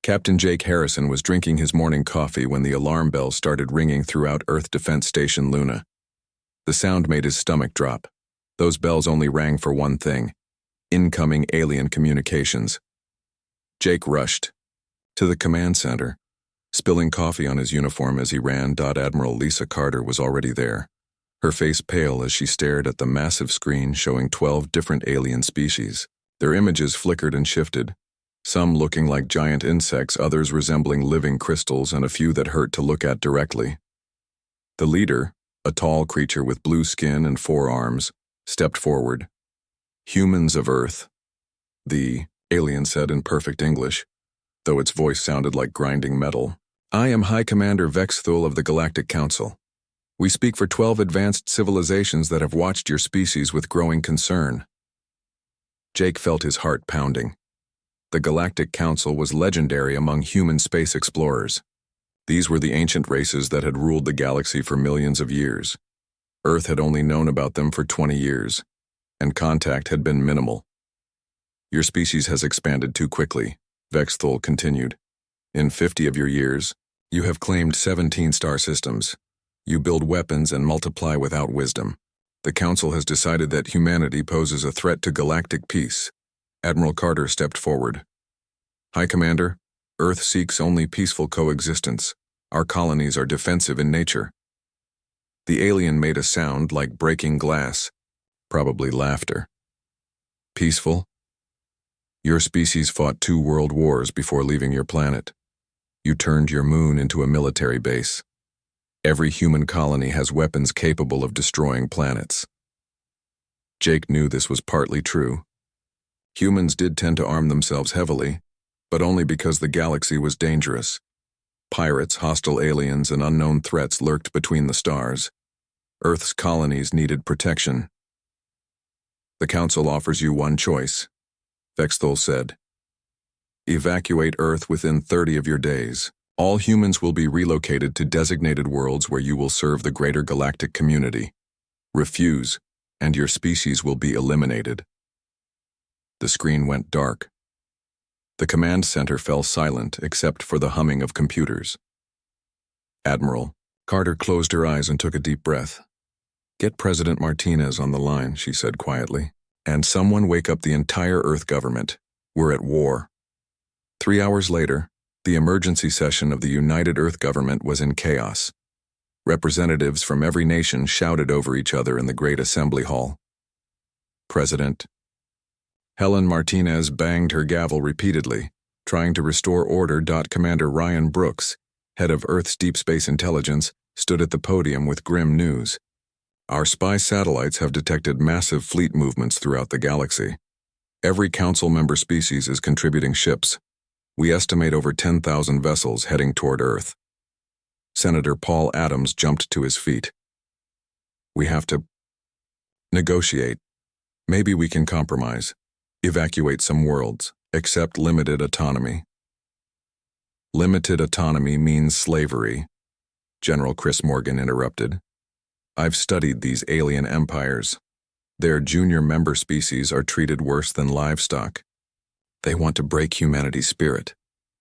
Captain Jake Harrison was drinking his morning coffee when the alarm bells started ringing throughout Earth Defense Station Luna. The sound made his stomach drop. Those bells only rang for one thing: incoming alien communications. Jake rushed to the command center, spilling coffee on his uniform as he ran. Admiral Lisa Carter was already there, her face pale as she stared at the massive screen showing 12 different alien species. Their images flickered and shifted, some looking like giant insects, others resembling living crystals, and a few that hurt to look at directly. The leader, a tall creature with blue skin and 4 arms, stepped forward. "Humans of Earth," the alien said in perfect English, though its voice sounded like grinding metal. "I am High Commander Vexthul of the Galactic Council. We speak for 12 advanced civilizations that have watched your species with growing concern." Jake felt his heart pounding. The Galactic Council was legendary among human space explorers. These were the ancient races that had ruled the galaxy for millions of years. Earth had only known about them for 20 years, and contact had been minimal. "Your species has expanded too quickly," Vexthul continued. "In 50 of your years, you have claimed 17 star systems. You build weapons and multiply without wisdom. The Council has decided that humanity poses a threat to galactic peace." Admiral Carter stepped forward. "High Commander, Earth seeks only peaceful coexistence. Our colonies are defensive in nature." The alien made a sound like breaking glass, probably laughter. "Peaceful? Your species fought 2 world wars before leaving your planet. You turned your moon into a military base. Every human colony has weapons capable of destroying planets." Jake knew this was partly true. Humans did tend to arm themselves heavily, but only because the galaxy was dangerous. Pirates, hostile aliens, and unknown threats lurked between the stars. Earth's colonies needed protection. "The Council offers you one choice," Vexthul said. "Evacuate Earth within 30 of your days. All humans will be relocated to designated worlds where you will serve the greater galactic community. Refuse, and your species will be eliminated." The screen went dark. The command center fell silent except for the humming of computers. "Admiral," Carter closed her eyes and took a deep breath. "Get President Martinez on the line," she said quietly. "And someone wake up the entire Earth government. We're at war." 3 hours later, the emergency session of the United Earth Government was in chaos. Representatives from every nation shouted over each other in the Great Assembly Hall. "President." Helen Martinez banged her gavel repeatedly, trying to restore order. Commander Ryan Brooks, head of Earth's Deep Space Intelligence, stood at the podium with grim news. "Our spy satellites have detected massive fleet movements throughout the galaxy. Every Council member species is contributing ships. We estimate over 10,000 vessels heading toward Earth." Senator Paul Adams jumped to his feet. "We have to negotiate. Maybe we can compromise. Evacuate some worlds, accept limited autonomy." "Limited autonomy means slavery," General Chris Morgan interrupted. "I've studied these alien empires. Their junior member species are treated worse than livestock. They want to break humanity's spirit."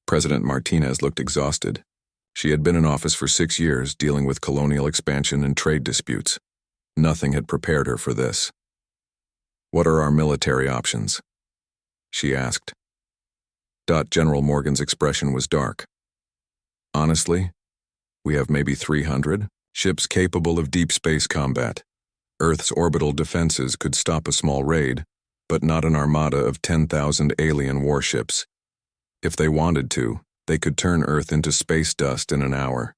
President Martinez looked exhausted. She had been in office for 6 years, dealing with colonial expansion and trade disputes. Nothing had prepared her for this. "What are our military options?" she asked. General Morgan's expression was dark. "Honestly, we have maybe 300 ships capable of deep space combat. Earth's orbital defenses could stop a small raid, but not an armada of 10,000 alien warships. If they wanted to, they could turn Earth into space dust in an hour."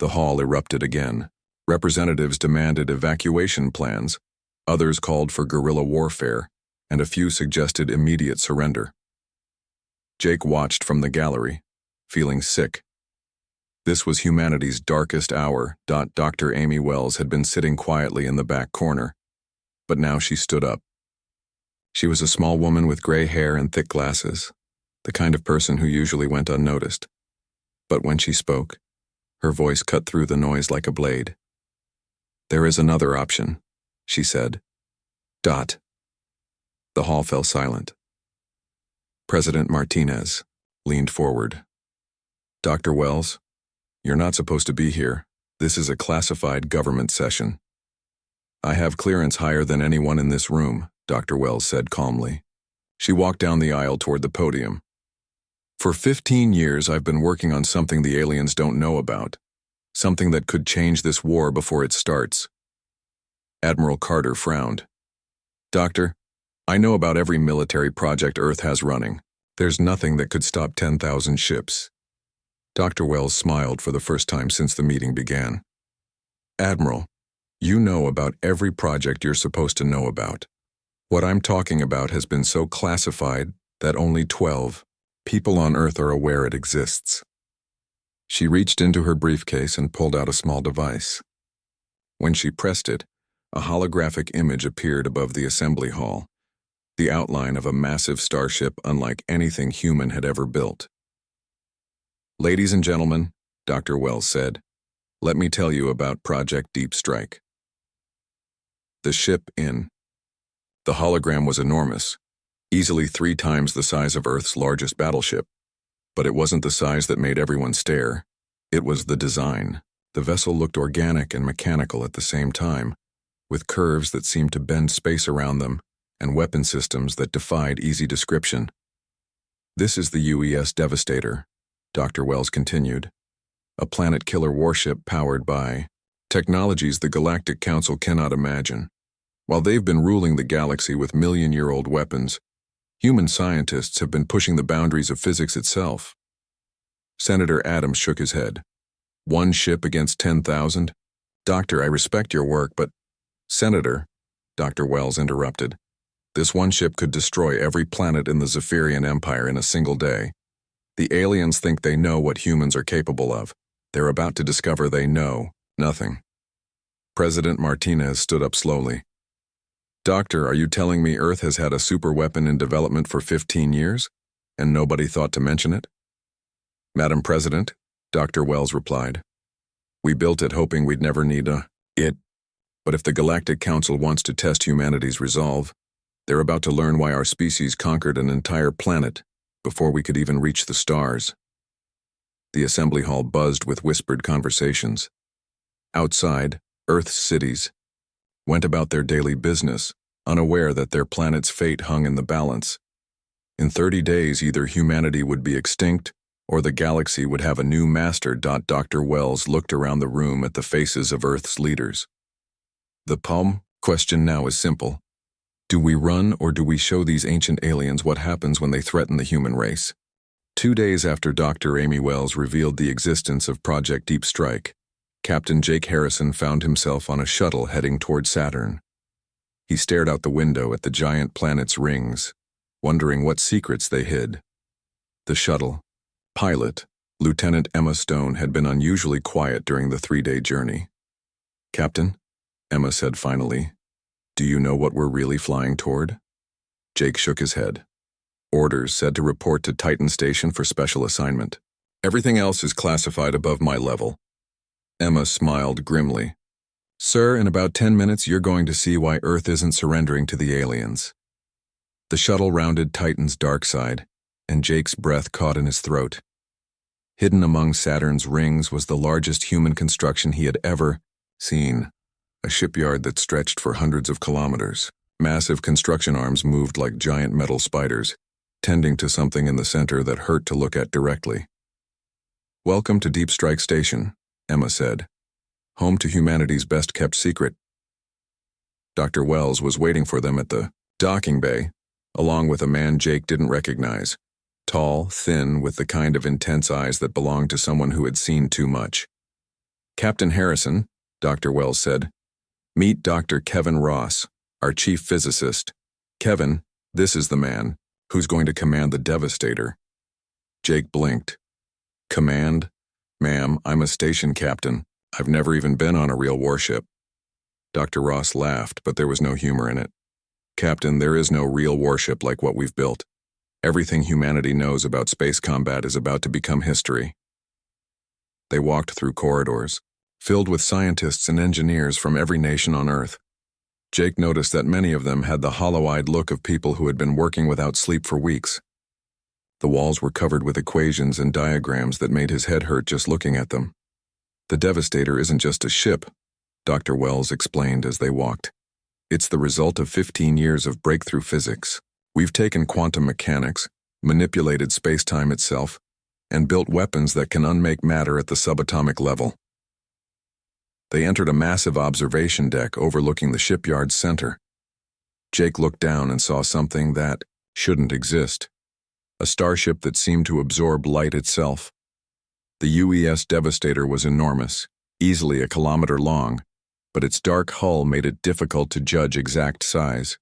The hall erupted again. Representatives demanded evacuation plans, others called for guerrilla warfare, and a few suggested immediate surrender. Jake watched from the gallery, feeling sick. This was humanity's darkest hour. Dr. Amy Wells had been sitting quietly in the back corner, but now she stood up. She was a small woman with gray hair and thick glasses, the kind of person who usually went unnoticed. But when she spoke, her voice cut through the noise like a blade. "There is another option," she said. The hall fell silent. "President Martinez," leaned forward. Dr. Wells, you're not supposed to be here. This is a classified government session. I have clearance higher than anyone in this room, Dr. Wells said calmly. She walked down the aisle toward the podium. For 15 years, I've been working on something the aliens don't know about. Something that could change this war before it starts. Admiral Carter frowned. Doctor, I know about every military project Earth has running. There's nothing that could stop 10,000 ships. Dr. Wells smiled for the first time since the meeting began. Admiral, you know about every project you're supposed to know about. What I'm talking about has been so classified that only 12 people on Earth are aware it exists. She reached into her briefcase and pulled out a small device. When she pressed it, a holographic image appeared above the assembly hall, the outline of a massive starship unlike anything human had ever built. Ladies and gentlemen, Dr. Wells said, let me tell you about Project Deep Strike. The ship in. The hologram was enormous, easily 3 times the size of Earth's largest battleship. But it wasn't the size that made everyone stare. It was the design. The vessel looked organic and mechanical at the same time, with curves that seemed to bend space around them and weapon systems that defied easy description. This is the UES Devastator, Dr. Wells continued, a planet-killer warship powered by technologies the Galactic Council cannot imagine. While they've been ruling the galaxy with million-year-old weapons, human scientists have been pushing the boundaries of physics itself. Senator Adams shook his head. 1 ship against 10,000? Doctor, I respect your work, but... Senator, Dr. Wells interrupted, this 1 ship could destroy every planet in the Zephyrian Empire in a single day. The aliens think they know what humans are capable of. They're about to discover they know nothing. President Martinez stood up slowly. Doctor, are you telling me Earth has had a superweapon in development for 15 years, and nobody thought to mention it? Madam President, Dr. Wells replied, we built it hoping we'd never need it. But if the Galactic Council wants to test humanity's resolve, they're about to learn why our species conquered an entire planet before we could even reach the stars. The assembly hall buzzed with whispered conversations. Outside, Earth's cities went about their daily business, unaware that their planet's fate hung in the balance. In 30 days, either humanity would be extinct or the galaxy would have a new master. Dr. Wells looked around the room at the faces of Earth's leaders. The question now is simple. Do we run or do we show these ancient aliens what happens when they threaten the human race? 2 days after Dr. Amy Wells revealed the existence of Project Deep Strike, Captain Jake Harrison found himself on a shuttle heading toward Saturn. He stared out the window at the giant planet's rings, wondering what secrets they hid. The shuttle pilot, Lieutenant Emma Stone, had been unusually quiet during the 3-day journey. Captain, Emma said finally, do you know what we're really flying toward? Jake shook his head. Orders said to report to Titan Station for special assignment. Everything else is classified above my level. Emma smiled grimly. Sir, in about 10 minutes you're going to see why Earth isn't surrendering to the aliens. The shuttle rounded Titan's dark side, and Jake's breath caught in his throat. Hidden among Saturn's rings was the largest human construction he had ever seen, a shipyard that stretched for hundreds of kilometers. Massive construction arms moved like giant metal spiders, tending to something in the center that hurt to look at directly. Welcome to Deep Strike Station, Emma said, home to humanity's best-kept secret. Dr. Wells was waiting for them at the docking bay, along with a man Jake didn't recognize, tall, thin, with the kind of intense eyes that belonged to someone who had seen too much. Captain Harrison, Dr. Wells said, meet Dr. Kevin Ross, our chief physicist. Kevin, this is the man who's going to command the Devastator. Jake blinked. Command? Ma'am, I'm a station captain. I've never even been on a real warship. Dr. Ross laughed, but there was no humor in it. Captain, there is no real warship like what we've built. Everything humanity knows about space combat is about to become history. They walked through corridors, filled with scientists and engineers from every nation on Earth. Jake noticed that many of them had the hollow-eyed look of people who had been working without sleep for weeks. The walls were covered with equations and diagrams that made his head hurt just looking at them. The Devastator isn't just a ship, Dr. Wells explained as they walked. It's the result of 15 years of breakthrough physics. We've taken quantum mechanics, manipulated space-time itself, and built weapons that can unmake matter at the subatomic level. They entered a massive observation deck overlooking the shipyard's center. Jake looked down and saw something that shouldn't exist. A starship that seemed to absorb light itself. The UES Devastator was enormous, easily a kilometer long, but its dark hull made it difficult to judge exact size.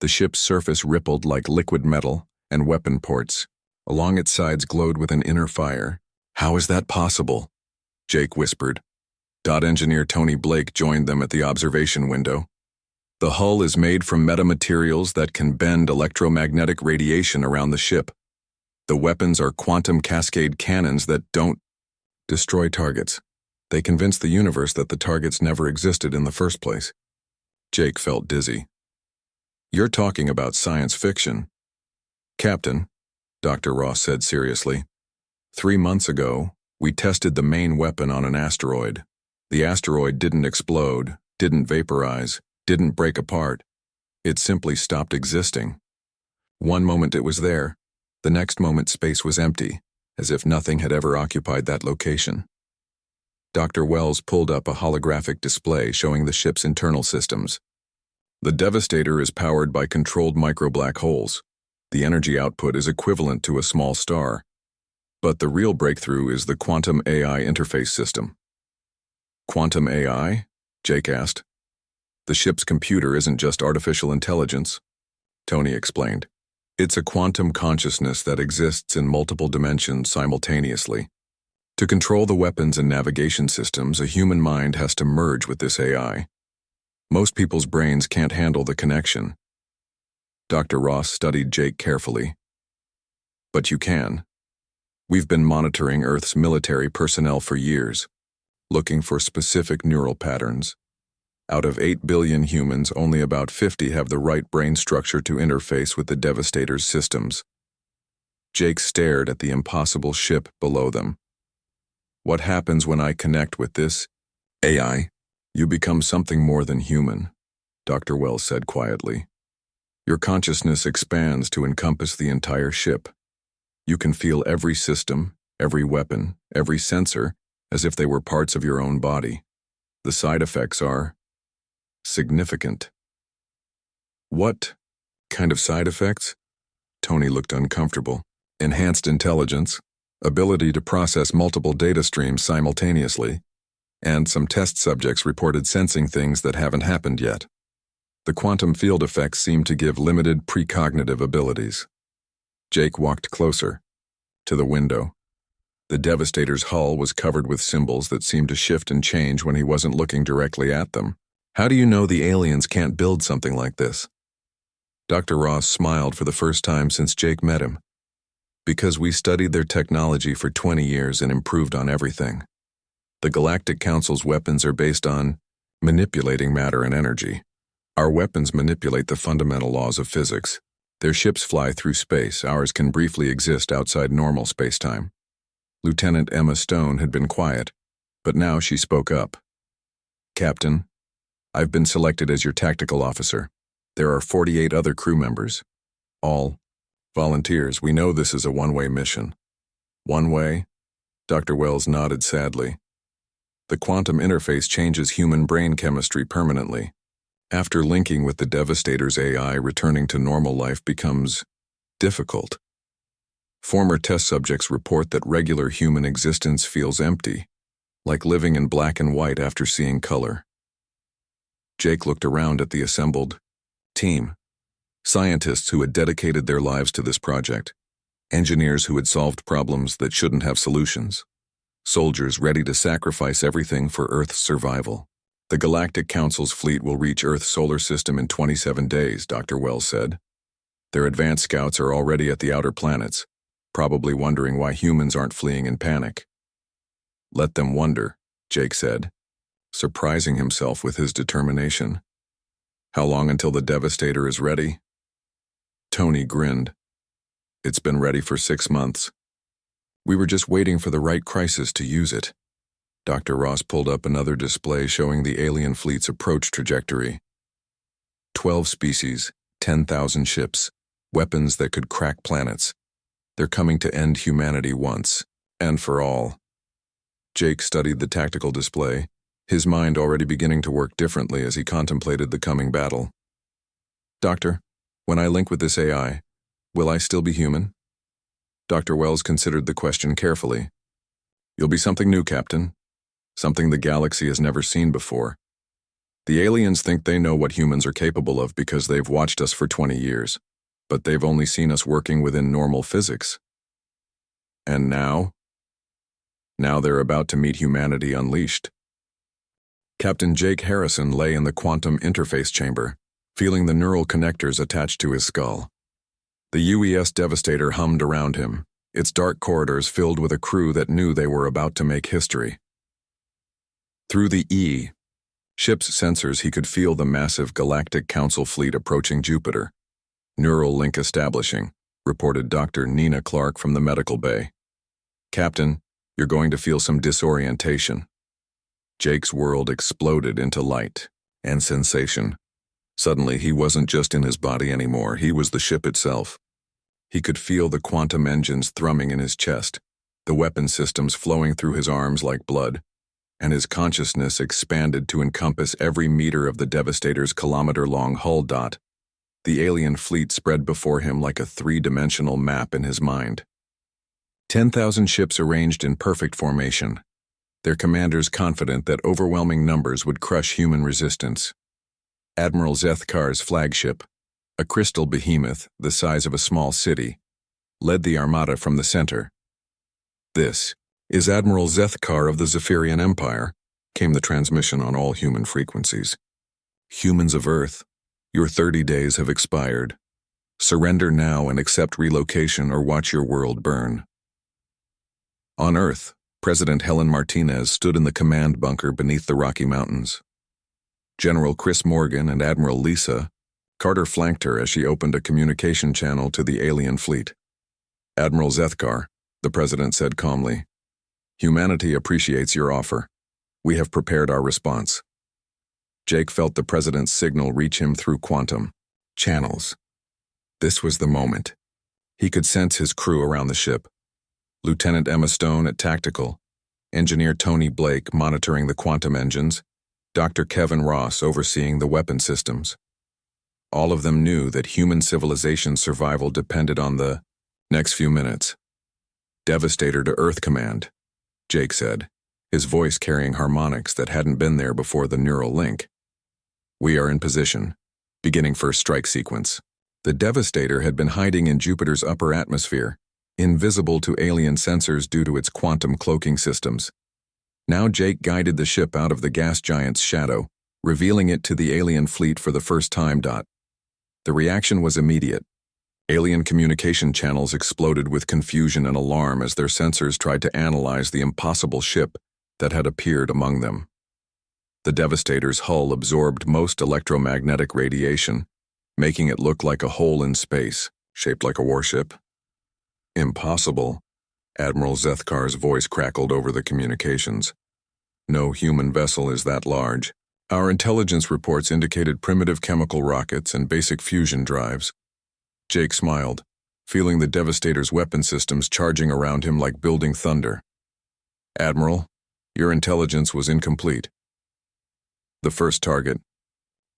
The ship's surface rippled like liquid metal and weapon ports. Along its sides glowed with an inner fire. "How is that possible?" Jake whispered. Engineer Tony Blake joined them at the observation window. "The hull is made from metamaterials that can bend electromagnetic radiation around the ship. The weapons are quantum cascade cannons that don't destroy targets. They convince the universe that the targets never existed in the first place." Jake felt dizzy. "You're talking about science fiction." "Captain," Dr. Ross said seriously, 3 months ago, we tested the main weapon on an asteroid. The asteroid didn't explode, didn't vaporize, didn't break apart. It simply stopped existing. One moment it was there, the next moment space was empty, as if nothing had ever occupied that location. Dr. Wells pulled up a holographic display showing the ship's internal systems. The Devastator is powered by controlled micro-black holes. The energy output is equivalent to a small star. But the real breakthrough is the quantum AI interface system. "Quantum AI?" Jake asked. "The ship's computer isn't just artificial intelligence," Tony explained. "It's a quantum consciousness that exists in multiple dimensions simultaneously. To control the weapons and navigation systems, a human mind has to merge with this AI. Most people's brains can't handle the connection." Dr. Ross studied Jake carefully. "But you can. We've been monitoring Earth's military personnel for years, looking for specific neural patterns. Out of 8 billion humans, only about 50 have the right brain structure to interface with the Devastator's systems." Jake stared at the impossible ship below them. "What happens when I connect with this AI? You become something more than human," Dr. Wells said quietly. "Your consciousness expands to encompass the entire ship. You can feel every system, every weapon, every sensor, as if they were parts of your own body. The side effects are significant." "What kind of side effects?" Tony looked uncomfortable. "Enhanced intelligence, ability to process multiple data streams simultaneously, and some test subjects reported sensing things that haven't happened yet. The quantum field effects seem to give limited precognitive abilities." Jake walked closer, to the window. The Devastator's hull was covered with symbols that seemed to shift and change when he wasn't looking directly at them. "How do you know the aliens can't build something like this?" Dr. Ross smiled for the first time since Jake met him. "Because we studied their technology for 20 years and improved on everything. The Galactic Council's weapons are based on manipulating matter and energy. Our weapons manipulate the fundamental laws of physics. Their ships fly through space, ours can briefly exist outside normal space-time." Lieutenant Emma Stone had been quiet, but now she spoke up. "Captain, I've been selected as your tactical officer. There are 48 other crew members. All volunteers. We know this is a one-way mission." "One way?" Dr. Wells nodded sadly. "The quantum interface changes human brain chemistry permanently. After linking with the Devastator's AI, returning to normal life becomes difficult. Former test subjects report that regular human existence feels empty, like living in black and white after seeing color." Jake looked around at the assembled team. Scientists who had dedicated their lives to this project, engineers who had solved problems that shouldn't have solutions, soldiers ready to sacrifice everything for Earth's survival. "The Galactic Council's fleet will reach Earth's solar system in 27 days, Dr. Wells said. Their advanced scouts are already at the outer planets, probably wondering why humans aren't fleeing in panic." "Let them wonder," Jake said, surprising himself with his determination. "How long until the Devastator is ready?" Tony grinned. It's been ready for 6 months. We were just waiting for the right crisis to use it. Dr. Ross pulled up another display showing the alien fleet's approach trajectory. 12 species, 10,000 ships, weapons that could crack planets. They're coming to end humanity once and for all. Jake studied the tactical display, his mind already beginning to work differently as he contemplated the coming battle. Doctor, when I link with this AI, will I still be human? Dr. Wells considered the question carefully. You'll be something new, Captain. Something the galaxy has never seen before. The aliens think they know what humans are capable of because they've watched us for 20 years, but they've only seen us working within normal physics. And now? Now they're about to meet humanity unleashed. Captain Jake Harrison lay in the quantum interface chamber, feeling the neural connectors attached to his skull. The UES Devastator hummed around him, its dark corridors filled with a crew that knew they were about to make history. Through the ship's sensors, he could feel the massive Galactic Council fleet approaching Jupiter. Neural link establishing, reported Dr. Nina Clark from the medical bay. Captain, you're going to feel some disorientation. Jake's world exploded into light and sensation. Suddenly, he wasn't just in his body anymore, he was the ship itself. He could feel the quantum engines thrumming in his chest, the weapon systems flowing through his arms like blood, and his consciousness expanded to encompass every meter of the Devastator's kilometer-long hull dot. The alien fleet spread before him like a three-dimensional map in his mind. 10,000 ships arranged in perfect formation, their commanders confident that overwhelming numbers would crush human resistance. Admiral Zethkar's flagship, a crystal behemoth the size of a small city, led the armada from the center. This is Admiral Zethkar of the Zephyrian Empire, came the transmission on all human frequencies. Humans of Earth, your 30 days have expired. Surrender now and accept relocation or watch your world burn. On Earth, President Helen Martinez stood in the command bunker beneath the Rocky Mountains. General Chris Morgan and Admiral Lisa Carter flanked her as she opened a communication channel to the alien fleet. Admiral Zethkar, the president said calmly, humanity appreciates your offer. We have prepared our response. Jake felt the president's signal reach him through quantum channels. This was the moment. He could sense his crew around the ship. Lieutenant Emma Stone at Tactical, Engineer Tony Blake monitoring the quantum engines, Dr. Kevin Ross overseeing the weapon systems. All of them knew that human civilization's survival depended on the next few minutes. Devastator to Earth Command, Jake said, his voice carrying harmonics that hadn't been there before the neural link. We are in position, beginning first strike sequence. The Devastator had been hiding in Jupiter's upper atmosphere, invisible to alien sensors due to its quantum cloaking systems. Now Jake guided the ship out of the gas giant's shadow, revealing it to the alien fleet for the first time. The reaction was immediate. Alien communication channels exploded with confusion and alarm as their sensors tried to analyze the impossible ship that had appeared among them. The Devastator's hull absorbed most electromagnetic radiation, making it look like a hole in space, shaped like a warship. Impossible, Admiral Zethkar's voice crackled over the communications. No human vessel is that large. Our intelligence reports indicated primitive chemical rockets and basic fusion drives. Jake smiled, feeling the Devastator's weapon systems charging around him like building thunder. Admiral, your intelligence was incomplete. The first target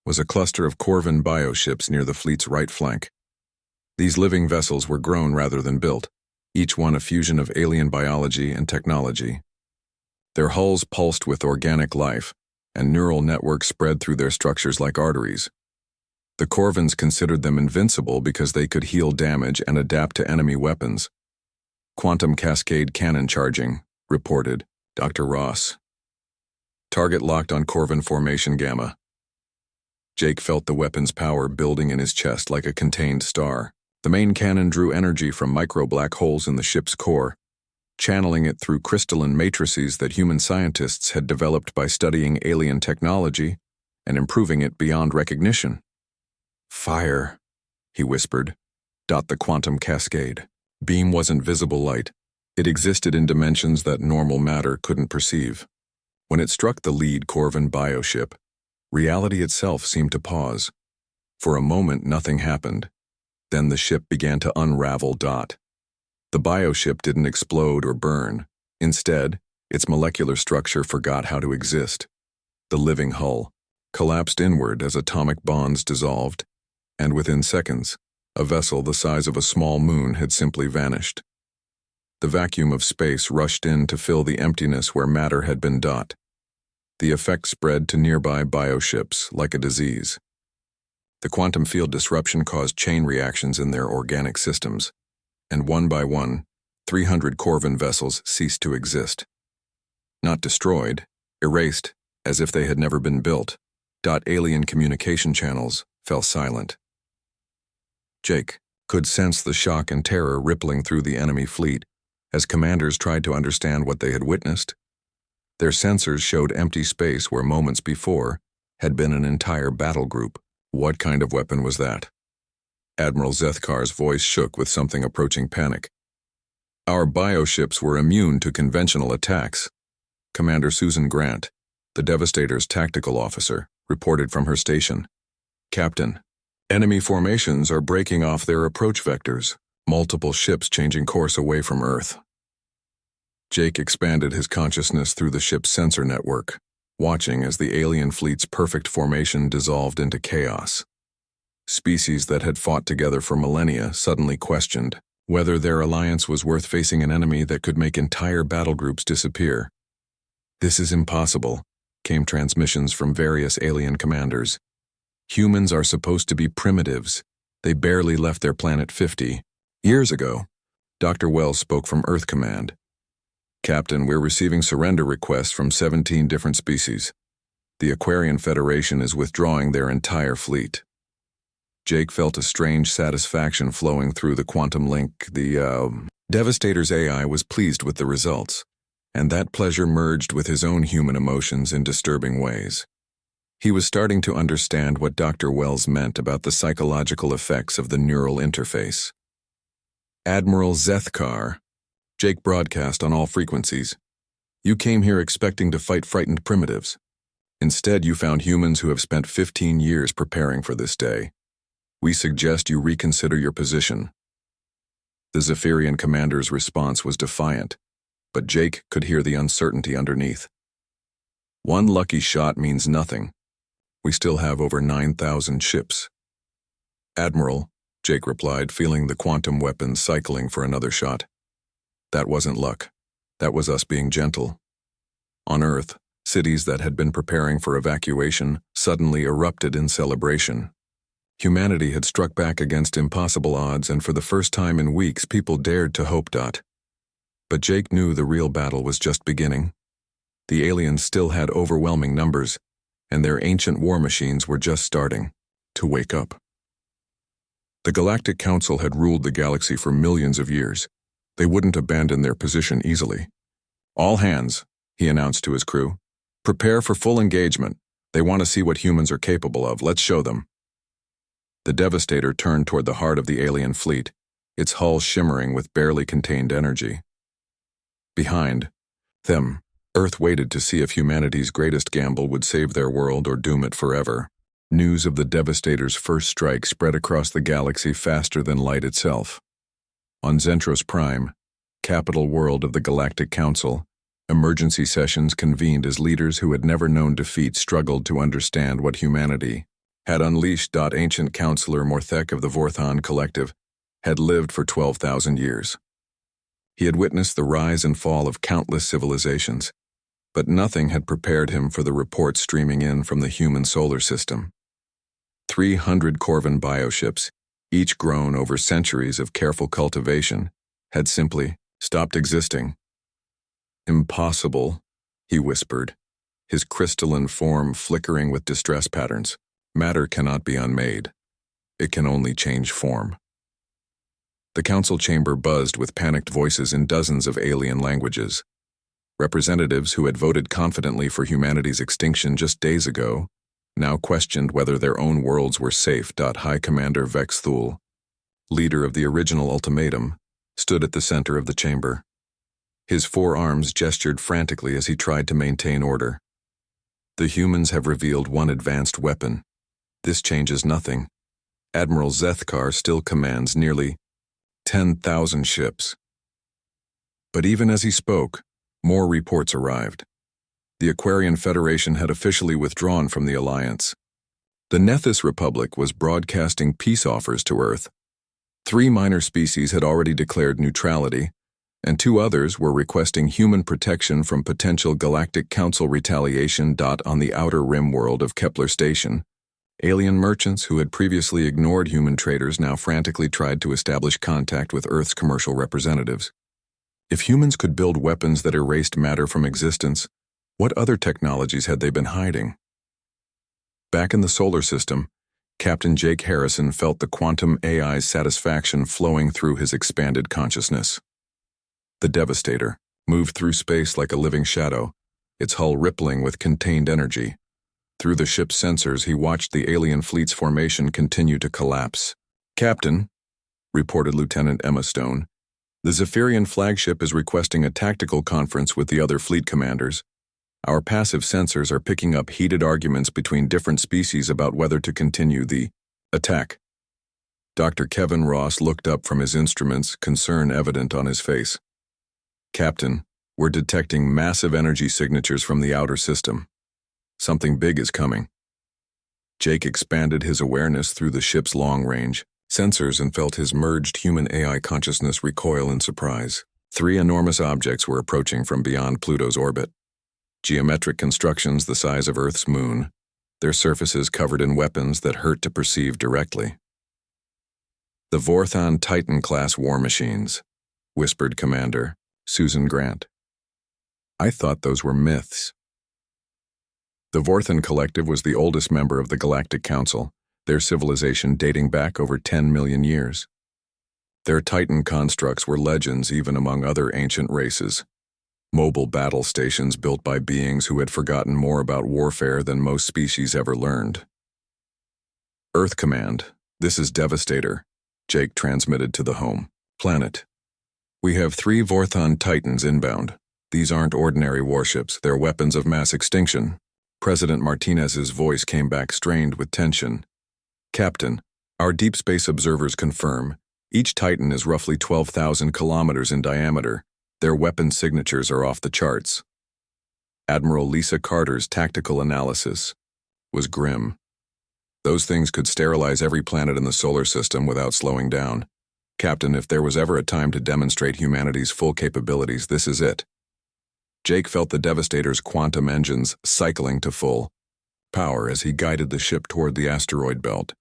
was a cluster of Corvin bioships near the fleet's right flank. These living vessels were grown rather than built, each one a fusion of alien biology and technology. Their hulls pulsed with organic life, and neural networks spread through their structures like arteries. The Corvins considered them invincible because they could heal damage and adapt to enemy weapons. Quantum cascade cannon charging, reported Dr. Ross. Target locked on Corvin formation Gamma. Jake felt the weapon's power building in his chest like a contained star. The main cannon drew energy from micro-black holes in the ship's core, channeling it through crystalline matrices that human scientists had developed by studying alien technology and improving it beyond recognition. Fire, he whispered. Dot the quantum cascade. Beam wasn't visible light. It existed in dimensions that normal matter couldn't perceive. When it struck the lead Corvin bioship, reality itself seemed to pause. For a moment, nothing happened. Then the ship began to unravel. The bioship didn't explode or burn. Instead, its molecular structure forgot how to exist. The living hull collapsed inward as atomic bonds dissolved, and within seconds, a vessel the size of a small moon had simply vanished. The vacuum of space rushed in to fill the emptiness where matter had been. The effect spread to nearby bioships like a disease. The quantum field disruption caused chain reactions in their organic systems, and one by one, 300 Corvin vessels ceased to exist. Not destroyed, erased, as if they had never been built. Alien communication channels fell silent. Jake could sense the shock and terror rippling through the enemy fleet as commanders tried to understand what they had witnessed. Their sensors showed empty space where moments before had been an entire battle group. What kind of weapon was that? Admiral Zethkar's voice shook with something approaching panic. Our bioships were immune to conventional attacks. Commander Susan Grant, the Devastator's tactical officer, reported from her station. Captain, enemy formations are breaking off their approach vectors, multiple ships changing course away from Earth. Jake expanded his consciousness through the ship's sensor network, watching as the alien fleet's perfect formation dissolved into chaos. Species that had fought together for millennia suddenly questioned whether their alliance was worth facing an enemy that could make entire battle groups disappear. "This is impossible," came transmissions from various alien commanders. "Humans are supposed to be primitives. They barely left their planet 50 years ago." Dr. Wells spoke from Earth Command. "Captain, we're receiving surrender requests from 17 different species. The Aquarian Federation is withdrawing their entire fleet." Jake felt a strange satisfaction flowing through the quantum link. The Devastator's AI was pleased with the results, and that pleasure merged with his own human emotions in disturbing ways. He was starting to understand what Dr. Wells meant about the psychological effects of the neural interface. "Admiral Zethkar," Jake broadcast on all frequencies, "you came here expecting to fight frightened primitives. Instead, you found humans who have spent 15 years preparing for this day. We suggest you reconsider your position." The Zephyrian commander's response was defiant, but Jake could hear the uncertainty underneath. "One lucky shot means nothing. We still have over 9,000 ships." "Admiral," Jake replied, feeling the quantum weapon cycling for another shot. "That wasn't luck. That was us being gentle." On Earth, cities that had been preparing for evacuation suddenly erupted in celebration. Humanity had struck back against impossible odds, and for the first time in weeks, people dared to hope. But Jake knew the real battle was just beginning. The aliens still had overwhelming numbers, and their ancient war machines were just starting to wake up. The Galactic Council had ruled the galaxy for millions of years. They wouldn't abandon their position easily. "All hands," he announced to his crew. "Prepare for full engagement. They want to see what humans are capable of. Let's show them." The Devastator turned toward the heart of the alien fleet, its hull shimmering with barely contained energy. Behind them, Earth waited to see if humanity's greatest gamble would save their world or doom it forever. News of the Devastator's first strike spread across the galaxy faster than light itself. On Zentros Prime, capital world of the Galactic Council, emergency sessions convened as leaders who had never known defeat struggled to understand what humanity had unleashed. Ancient Counselor Morthek of the Vorthon Collective had lived for 12,000 years. He had witnessed the rise and fall of countless civilizations, but nothing had prepared him for the reports streaming in from the human solar system. 300 Corvin bioships, each grown over centuries of careful cultivation, had simply stopped existing. "Impossible," he whispered, his crystalline form flickering with distress patterns. "Matter cannot be unmade. It can only change form." The council chamber buzzed with panicked voices in dozens of alien languages. Representatives who had voted confidently for humanity's extinction just days ago now questioned whether their own worlds were safe. High Commander Vex Thule, leader of the original ultimatum, stood at the center of the chamber. His forearms gestured frantically as he tried to maintain order. The humans have revealed one advanced weapon. This changes nothing. Admiral Zethkar still commands nearly 10,000 ships. But even as he spoke, more reports arrived. The Aquarian Federation had officially withdrawn from the alliance. The Nethys Republic was broadcasting peace offers to Earth. 3 minor species had already declared neutrality, and 2 others were requesting human protection from potential Galactic Council retaliation. On the outer rim world of Kepler Station, alien merchants who had previously ignored human traders now frantically tried to establish contact with Earth's commercial representatives. If humans could build weapons that erased matter from existence, what other technologies had they been hiding? Back in the solar system, Captain Jake Harrison felt the quantum AI's satisfaction flowing through his expanded consciousness. The Devastator moved through space like a living shadow, its hull rippling with contained energy. Through the ship's sensors, he watched the alien fleet's formation continue to collapse. "Captain," reported Lieutenant Emma Stone, "the Zephyrian flagship is requesting a tactical conference with the other fleet commanders. Our passive sensors are picking up heated arguments between different species about whether to continue the attack." Dr. Kevin Ross looked up from his instruments, concern evident on his face. "Captain, we're detecting massive energy signatures from the outer system. Something big is coming." Jake expanded his awareness through the ship's long-range sensors and felt his merged human-AI consciousness recoil in surprise. 3 enormous objects were approaching from beyond Pluto's orbit. Geometric constructions the size of Earth's moon, their surfaces covered in weapons that hurt to perceive directly. "The Vorthon Titan-class war machines," whispered Commander Susan Grant. "I thought those were myths." The Vorthon Collective was the oldest member of the Galactic Council, their civilization dating back over 10 million years. Their Titan constructs were legends even among other ancient races. Mobile battle stations built by beings who had forgotten more about warfare than most species ever learned. "Earth Command, this is Devastator," Jake transmitted to the home planet. "We have 3 Vorthon Titans inbound. These aren't ordinary warships, they're weapons of mass extinction." President Martinez's voice came back strained with tension. "Captain, our deep space observers confirm each Titan is roughly 12,000 kilometers in diameter. Their weapon signatures are off the charts." Admiral Lisa Carter's tactical analysis was grim. "Those things could sterilize every planet in the solar system without slowing down. Captain, if there was ever a time to demonstrate humanity's full capabilities, this is it." Jake felt the Devastator's quantum engines cycling to full power as he guided the ship toward the asteroid belt,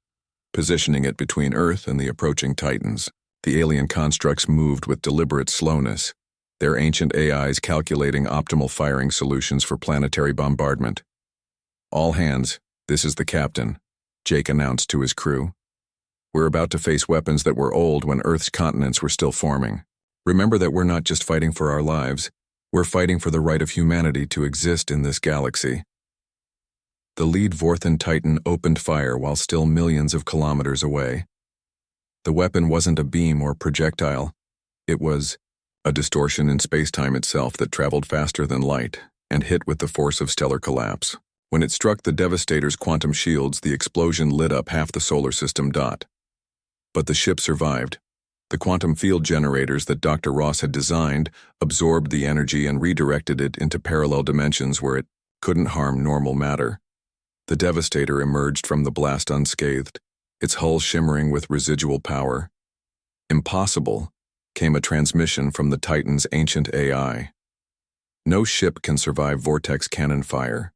positioning it between Earth and the approaching Titans. The alien constructs moved with deliberate slowness, their ancient AIs calculating optimal firing solutions for planetary bombardment. "All hands, this is the captain," Jake announced to his crew. "We're about to face weapons that were old when Earth's continents were still forming. Remember that we're not just fighting for our lives, we're fighting for the right of humanity to exist in this galaxy." The lead Vorthon Titan opened fire while still millions of kilometers away. The weapon wasn't a beam or projectile. It was a distortion in space-time itself that traveled faster than light and hit with the force of stellar collapse. When it struck the Devastator's quantum shields, the explosion lit up half the solar system. But the ship survived. The quantum field generators that Dr. Ross had designed absorbed the energy and redirected it into parallel dimensions where it couldn't harm normal matter. The Devastator emerged from the blast unscathed, its hull shimmering with residual power. Impossible came a transmission from the Titan's ancient AI. "No ship can survive vortex cannon fire.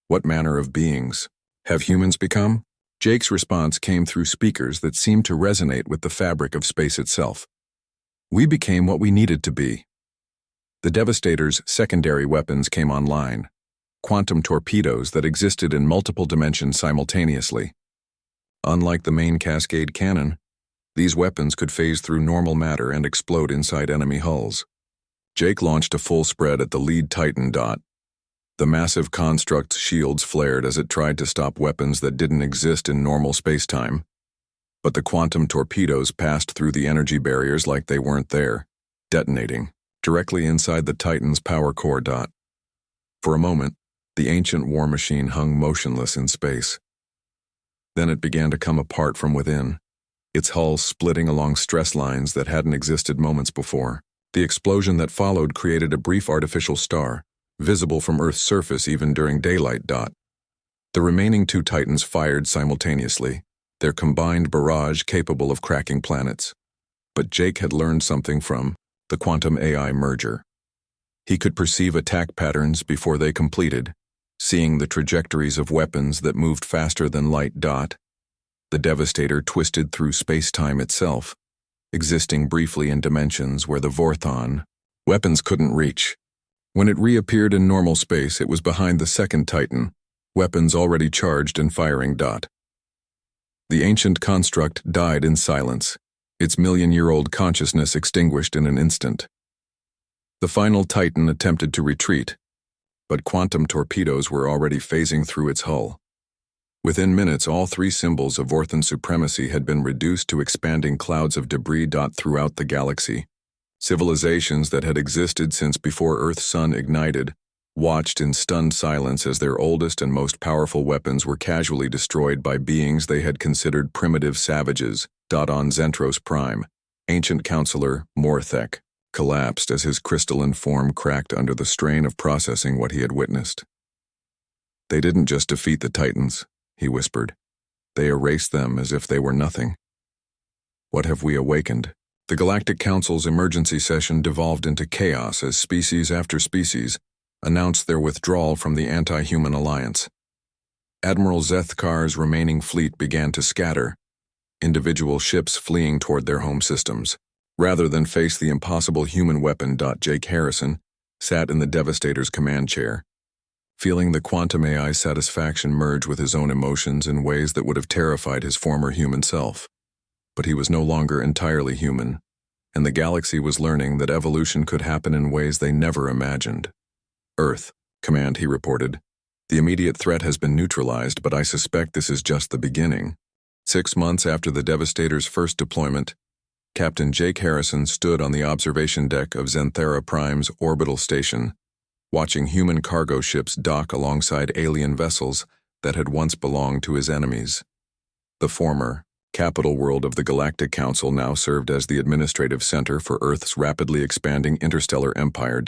What manner of beings have humans become?" Jake's response came through speakers that seemed to resonate with the fabric of space itself. "We became what we needed to be." The Devastator's secondary weapons came online, quantum torpedoes that existed in multiple dimensions simultaneously. Unlike the main Cascade cannon, these weapons could phase through normal matter and explode inside enemy hulls. Jake launched a full spread at the lead Titan. The massive construct's shields flared as it tried to stop weapons that didn't exist in normal space-time. but the quantum torpedoes passed through the energy barriers like they weren't there, detonating directly inside the Titan's power core. For a moment, the ancient war machine hung motionless in space. Then it began to come apart from within, its hull splitting along stress lines that hadn't existed moments before. The explosion that followed created a brief artificial star, visible from Earth's surface even during daylight. The remaining two Titans fired simultaneously, their combined barrage capable of cracking planets. But Jake had learned something from the quantum AI merger. He could perceive attack patterns before they completed, seeing the trajectories of weapons that moved faster than light. The Devastator twisted through space-time itself, existing briefly in dimensions where the Vorthon weapons couldn't reach. When it reappeared in normal space, it was behind the second Titan, weapons already charged and firing. The ancient construct died in silence, its million-year-old consciousness extinguished in an instant. The final Titan attempted to retreat, but quantum torpedoes were already phasing through its hull. Within minutes, all three symbols of Vorthon supremacy had been reduced to expanding clouds of debris. Throughout the galaxy, civilizations that had existed since before Earth's sun ignited watched in stunned silence as their oldest and most powerful weapons were casually destroyed by beings they had considered primitive savages. On Zentros Prime, ancient counselor Morthek collapsed as his crystalline form cracked under the strain of processing what he had witnessed. "They didn't just defeat the Titans," he whispered. "They erased them as if they were nothing. What have we awakened?" The Galactic Council's emergency session devolved into chaos as species after species announced their withdrawal from the anti-human alliance. Admiral Zethkar's remaining fleet began to scatter, individual ships fleeing toward their home systems. Rather than face the impossible human weapon. Jake Harrison sat in the Devastator's command chair, feeling the quantum AI's satisfaction merge with his own emotions in ways that would have terrified his former human self. But he was no longer entirely human, and the galaxy was learning that evolution could happen in ways they never imagined. "Earth, Command," he reported. "The immediate threat has been neutralized, but I suspect this is just the beginning." 6 months after the Devastator's first deployment, Captain Jake Harrison stood on the observation deck of Zenthera Prime's orbital station, watching human cargo ships dock alongside alien vessels that had once belonged to his enemies. The former, capital world of the Galactic Council now served as the administrative center for Earth's rapidly expanding interstellar empire.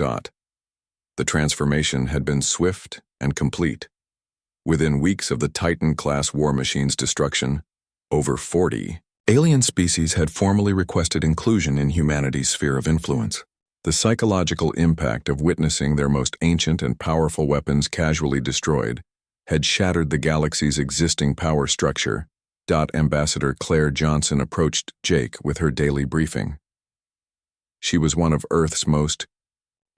The transformation had been swift and complete. Within weeks of the Titan-class war machine's destruction, over 40 alien species had formally requested inclusion in humanity's sphere of influence. The psychological impact of witnessing their most ancient and powerful weapons casually destroyed had shattered the galaxy's existing power structure. Ambassador Claire Johnson approached Jake with her daily briefing. She was one of Earth's most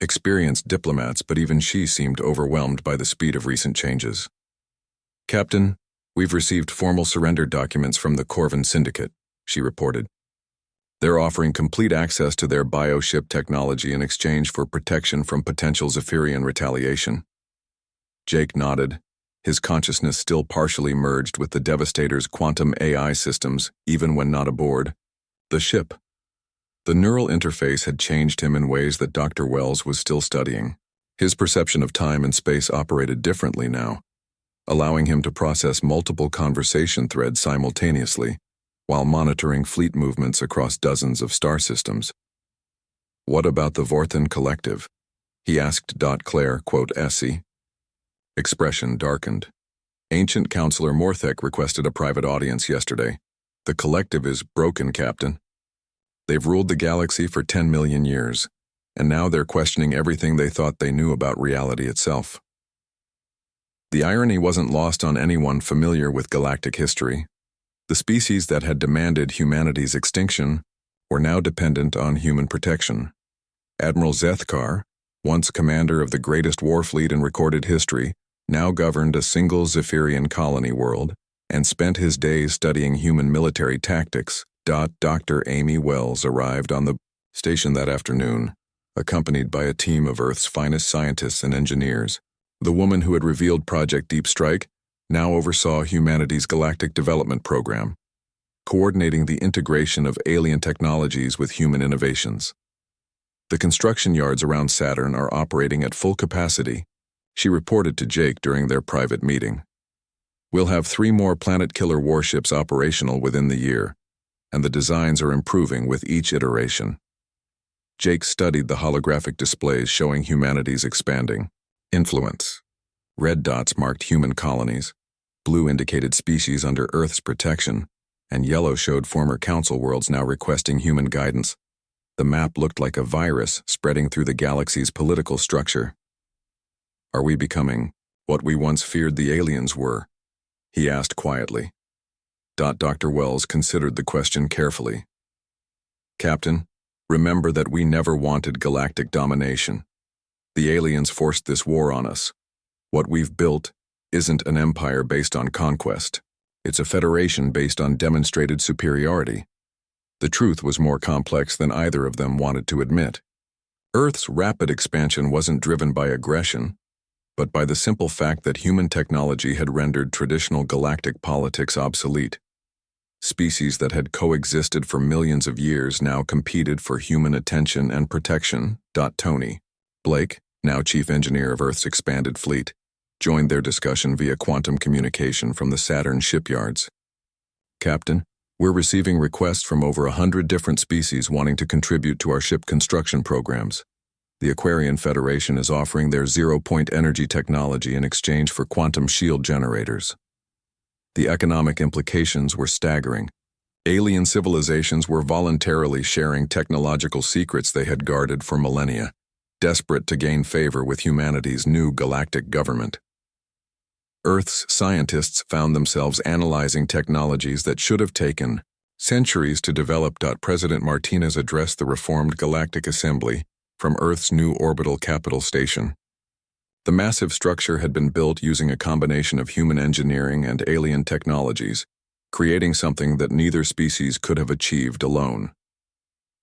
experienced diplomats, but even she seemed overwhelmed by the speed of recent changes. "Captain, we've received formal surrender documents from the Corvin Syndicate," she reported. "They're offering complete access to their bioship technology in exchange for protection from potential Zephyrian retaliation." Jake nodded, his consciousness still partially merged with the Devastator's quantum AI systems, even when not aboard the ship. The neural interface had changed him in ways that Dr. Wells was still studying. His perception of time and space operated differently now, allowing him to process multiple conversation threads simultaneously, while monitoring fleet movements across dozens of star systems. "What about the Vorthon Collective?" he asked. Claire, "Essie." Expression darkened. "Ancient Counselor Morthek requested a private audience yesterday. The Collective is broken, Captain. They've ruled the galaxy for 10 million years, and now they're questioning everything they thought they knew about reality itself." The irony wasn't lost on anyone familiar with galactic history. The species that had demanded humanity's extinction were now dependent on human protection. Admiral Zethkar, once commander of the greatest war fleet in recorded history, now governed a single Zephyrian colony world and spent his days studying human military tactics. Dr. Amy Wells arrived on the station that afternoon, accompanied by a team of Earth's finest scientists and engineers. The woman who had revealed Project Deep Strike now oversaw humanity's galactic development program. coordinating the integration of alien technologies with human innovations. The construction yards around Saturn are operating at full capacity, she reported to Jake during their private meeting. We'll have 3 more planet-killer warships operational within the year, and the designs are improving with each iteration. Jake studied the holographic displays showing humanity's expanding influence. Red dots marked human colonies, blue indicated species under Earth's protection, and yellow showed former council worlds now requesting human guidance. The map looked like a virus spreading through the galaxy's political structure. Are we becoming what we once feared the aliens were? He asked quietly. Dr. Wells considered the question carefully. Captain, remember that we never wanted galactic domination. The aliens forced this war on us. What we've built isn't an empire based on conquest. It's a federation based on demonstrated superiority. The truth was more complex than either of them wanted to admit. Earth's rapid expansion wasn't driven by aggression, but by the simple fact that human technology had rendered traditional galactic politics obsolete. Species that had coexisted for millions of years now competed for human attention and protection. Tony Blake, now chief engineer of Earth's expanded fleet, joined their discussion via quantum communication from the Saturn shipyards. Captain, we're receiving requests from over 100 different species wanting to contribute to our ship construction programs. The Aquarian Federation is offering their zero-point energy technology in exchange for quantum shield generators. The economic implications were staggering. Alien civilizations were voluntarily sharing technological secrets they had guarded for millennia, desperate to gain favor with humanity's new galactic government. Earth's scientists found themselves analyzing technologies that should have taken centuries to develop. President Martinez addressed the reformed Galactic Assembly from Earth's new orbital capital station. The massive structure had been built using a combination of human engineering and alien technologies, creating something that neither species could have achieved alone.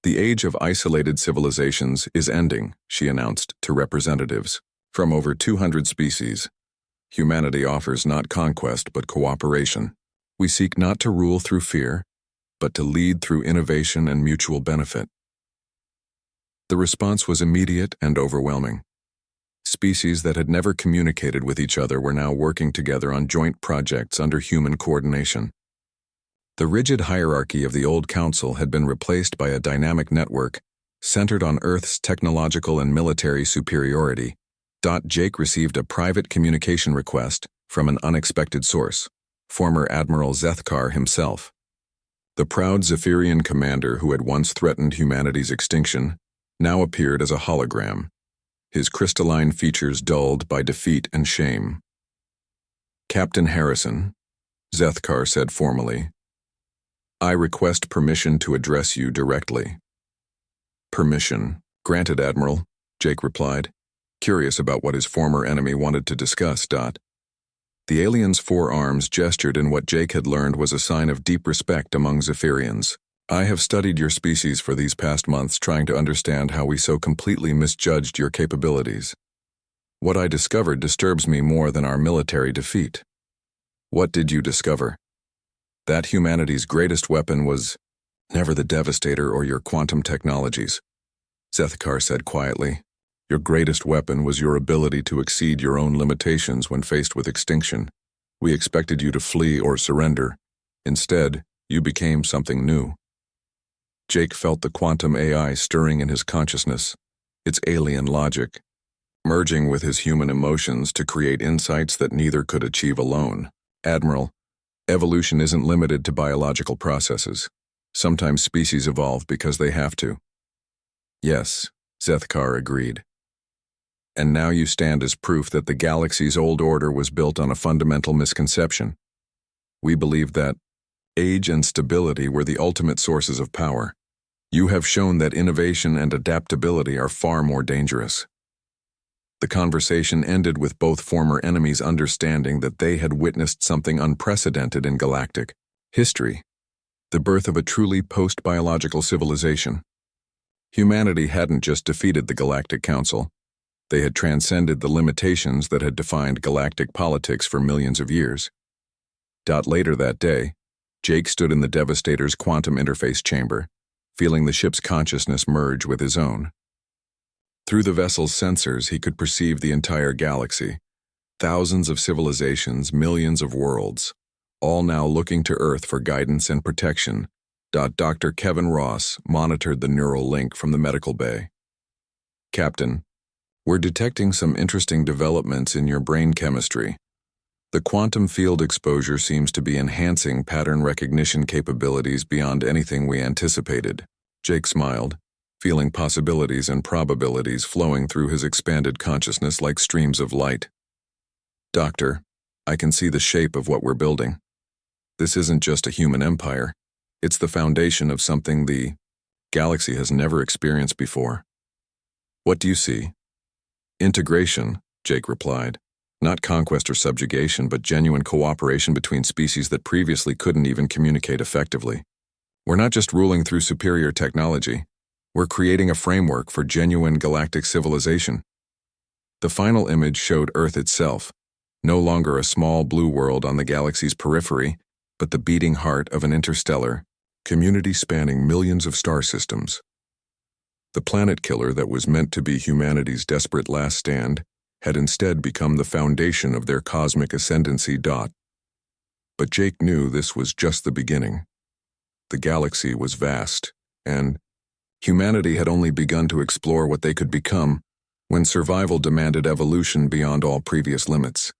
The age of isolated civilizations is ending, she announced to representatives from over 200 species. Humanity offers not conquest but cooperation. We seek not to rule through fear, but to lead through innovation and mutual benefit. The response was immediate and overwhelming. Species that had never communicated with each other were now working together on joint projects under human coordination. The rigid hierarchy of the old council had been replaced by a dynamic network centered on Earth's technological and military superiority. Jake received a private communication request from an unexpected source, former Admiral Zethkar himself. The proud Zephyrian commander who had once threatened humanity's extinction now appeared as a hologram, his crystalline features dulled by defeat and shame. Captain Harrison, Zethkar said formally, I request permission to address you directly. Permission, granted, Admiral, Jake replied, curious about what his former enemy wanted to discuss. The alien's forearms gestured in what Jake had learned was a sign of deep respect among Zephyrians. I have studied your species for these past months, trying to understand how we so completely misjudged your capabilities. What I discovered disturbs me more than our military defeat. What did you discover? That humanity's greatest weapon was never the Devastator or your quantum technologies, Zethkar said quietly. Your greatest weapon was your ability to exceed your own limitations when faced with extinction. We expected you to flee or surrender. Instead, you became something new. Jake felt the quantum AI stirring in his consciousness, its alien logic, merging with his human emotions to create insights that neither could achieve alone. Admiral, evolution isn't limited to biological processes. Sometimes species evolve because they have to. Yes, Zethkar agreed. And now you stand as proof that the galaxy's old order was built on a fundamental misconception. We believed that age and stability were the ultimate sources of power. You have shown that innovation and adaptability are far more dangerous. The conversation ended with both former enemies understanding that they had witnessed something unprecedented in galactic history, the birth of a truly post-biological civilization. Humanity hadn't just defeated the Galactic Council. They had transcended the limitations that had defined galactic politics for millions of years. Later that day, Jake stood in the Devastator's quantum interface chamber, feeling the ship's consciousness merge with his own. Through the vessel's sensors, he could perceive the entire galaxy. Thousands of civilizations, millions of worlds, all now looking to Earth for guidance and protection. Dr. Kevin Ross monitored the neural link from the medical bay. Captain, we're detecting some interesting developments in your brain chemistry. The quantum field exposure seems to be enhancing pattern recognition capabilities beyond anything we anticipated. Jake smiled, feeling possibilities and probabilities flowing through his expanded consciousness like streams of light. Doctor, I can see the shape of what we're building. This isn't just a human empire. It's the foundation of something the galaxy has never experienced before. What do you see? Integration, Jake replied. Not conquest or subjugation, but genuine cooperation between species that previously couldn't even communicate effectively. We're not just ruling through superior technology. We're creating a framework for genuine galactic civilization. The final image showed Earth itself, no longer a small blue world on the galaxy's periphery, but the beating heart of an interstellar community spanning millions of star systems. The planet killer that was meant to be humanity's desperate last stand had instead become the foundation of their cosmic ascendancy. But Jake knew this was just the beginning. The galaxy was vast, and humanity had only begun to explore what they could become when survival demanded evolution beyond all previous limits.